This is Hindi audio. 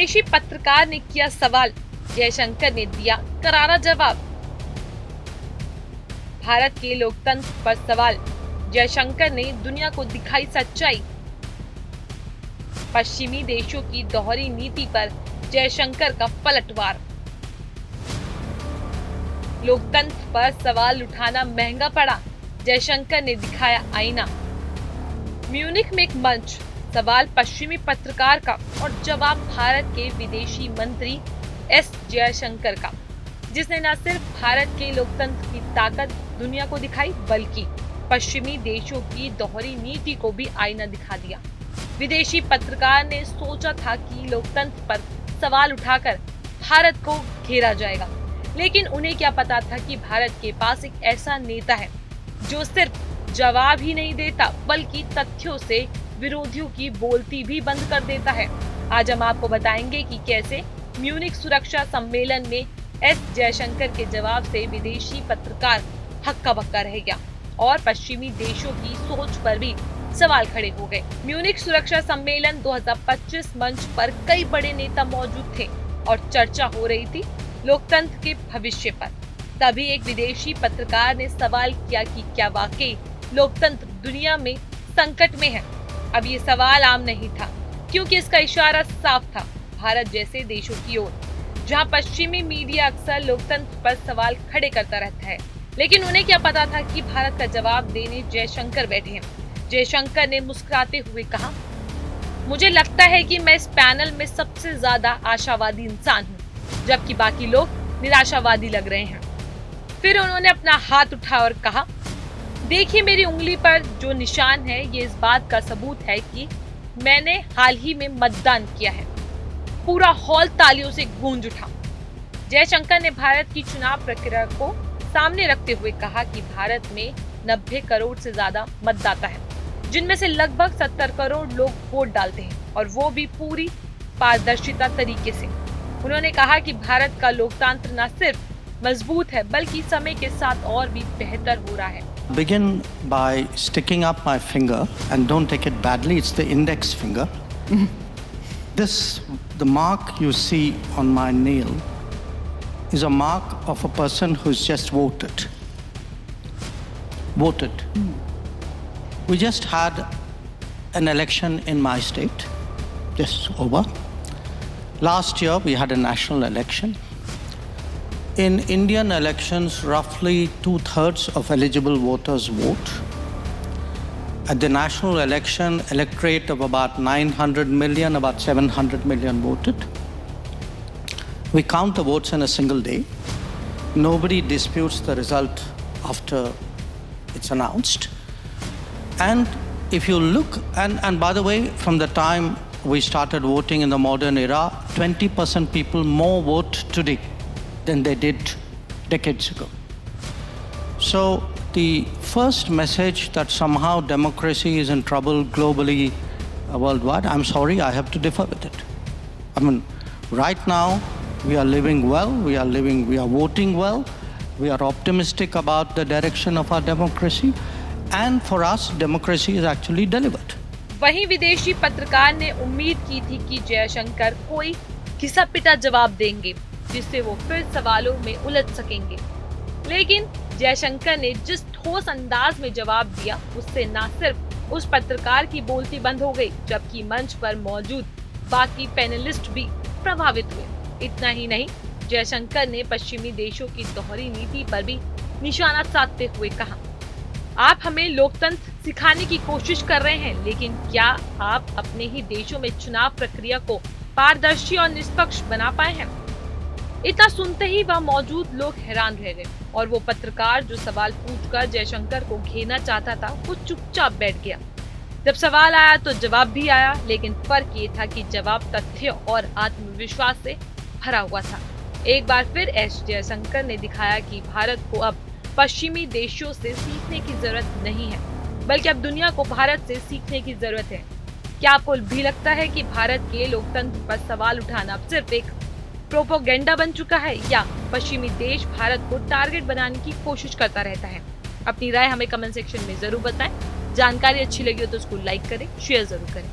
विदेशी पत्रकार ने किया सवाल, जयशंकर ने दिया करारा जवाब। भारत के लोकतंत्र पर सवाल, जयशंकर ने दुनिया को दिखाई सच्चाई। पश्चिमी देशों की दोहरी नीति पर जयशंकर का पलटवार। लोकतंत्र पर सवाल उठाना महंगा पड़ा, जयशंकर ने दिखाया आईना। म्यूनिख में एक मंच, सवाल पश्चिमी पत्रकार का और जवाब भारत के विदेशी मंत्री एस जयशंकर का, जिसने न सिर्फ भारत के लोकतंत्र की ताकत दुनिया को दिखाई बल्कि पश्चिमी देशों की दोहरी नीति को भी आईना दिखा दिया। विदेशी पत्रकार ने सोचा था कि लोकतंत्र पर सवाल उठाकर भारत को घेरा जाएगा, लेकिन उन्हें क्या पता था कि भारत के पास एक ऐसा नेता है जो सिर्फ जवाब ही नहीं देता बल्कि तथ्यों से विरोधियों की बोलती भी बंद कर देता है। आज हम आपको बताएंगे कि कैसे म्यूनिख सुरक्षा सम्मेलन में एस जयशंकर के जवाब से विदेशी पत्रकार हक्का बक्का रह गया और पश्चिमी देशों की सोच पर भी सवाल खड़े हो गए। म्यूनिख सुरक्षा सम्मेलन 2025 मंच पर कई बड़े नेता मौजूद थे और चर्चा हो रही थी लोकतंत्र के भविष्य पर। तभी एक विदेशी पत्रकार ने सवाल किया कि क्या वाकई लोकतंत्र दुनिया में संकट में है। अब ये सवाल आम नहीं था, क्योंकि इसका इशारा साफ था भारत जैसे देशों की ओर, जहां पश्चिमी मीडिया अक्सर लोकतंत्र पर सवाल खड़े करता रहता है। लेकिन उन्हें क्या पता था कि भारत का जवाब देने जयशंकर बैठे हैं। जयशंकर ने मुस्कुराते हुए कहा, मुझे लगता है कि मैं इस पैनल में सबसे ज्यादा आशावादी इंसान हूँ, जबकि बाकी लोग निराशावादी लग रहे हैं। फिर उन्होंने अपना हाथ उठाया और कहा, देखिए मेरी उंगली पर जो निशान है ये इस बात का सबूत है कि मैंने हाल ही में मतदान किया है। पूरा हॉल तालियों से गूंज उठा। जयशंकर ने भारत की चुनाव प्रक्रिया को सामने रखते हुए कहा कि भारत में 90 करोड़ से ज्यादा मतदाता है, जिनमें से लगभग 70 करोड़ लोग वोट डालते हैं और वो भी पूरी पारदर्शिता तरीके से। उन्होंने कहा कि भारत का लोकतंत्र न सिर्फ मजबूत है बल्कि समय के साथ और भी बेहतर हो रहा है। Begin by sticking up my finger, and don't take it badly, it's the index finger. The mark you see on my nail is a mark of a person who's just voted. We just had an election in my state, just over. Last year we had a national election. In Indian elections, roughly 2/3 of eligible voters vote. At the national election, electorate of about 900 million, about 700 million voted. We count the votes in a single day. Nobody disputes the result after it's announced. And if you look, and by the way, from the time we started voting in the modern era, 20% people more vote today than they did decades ago. So the first message that somehow democracy is in trouble globally, worldwide, I'm sorry, I have to differ with it. I mean, right now we are living well, we are voting well, we are optimistic about the direction of our democracy, and for us democracy is actually delivered. वहीं विदेशी पत्रकार ने उम्मीद की थी कि जयशंकर कोई घिसा पिटा जवाब देंगे जिससे वो फिर सवालों में उलझ सकेंगे, लेकिन जयशंकर ने जिस ठोस अंदाज में जवाब दिया उससे न सिर्फ उस पत्रकार की बोलती बंद हो गई, जबकि मंच पर मौजूद बाकी पैनलिस्ट भी प्रभावित हुए। इतना ही नहीं, जयशंकर ने पश्चिमी देशों की दोहरी नीति पर भी निशाना साधते हुए कहा, आप हमें लोकतंत्र सिखाने की कोशिश कर रहे हैं, लेकिन क्या आप अपने ही देशों में चुनाव प्रक्रिया को पारदर्शी और निष्पक्ष बना पाए हैं? इतना सुनते ही वह मौजूद लोग हैरान रह गए और वो पत्रकार जो सवाल पूछकर जयशंकर को घेरना चाहता था वो चुपचाप बैठ गया। जब सवाल आया तो जवाब भी आया, लेकिन फर्क ये था कि जवाब तथ्य और आत्मविश्वास से भरा हुआ था। एक बार फिर एस जयशंकर ने दिखाया कि भारत को अब पश्चिमी देशों से सीखने की जरूरत नहीं है, बल्कि अब दुनिया को भारत से सीखने की जरूरत है। क्या आपको भी लगता है कि भारत के लोकतंत्र पर सवाल उठाना अब सिर्फ एक प्रोपोगेंडा बन चुका है, या पश्चिमी देश भारत को टारगेट बनाने की कोशिश करता रहता है? अपनी राय हमें कमेंट सेक्शन में जरूर बताएं। जानकारी अच्छी लगी हो तो उसको लाइक करें, शेयर जरूर करें।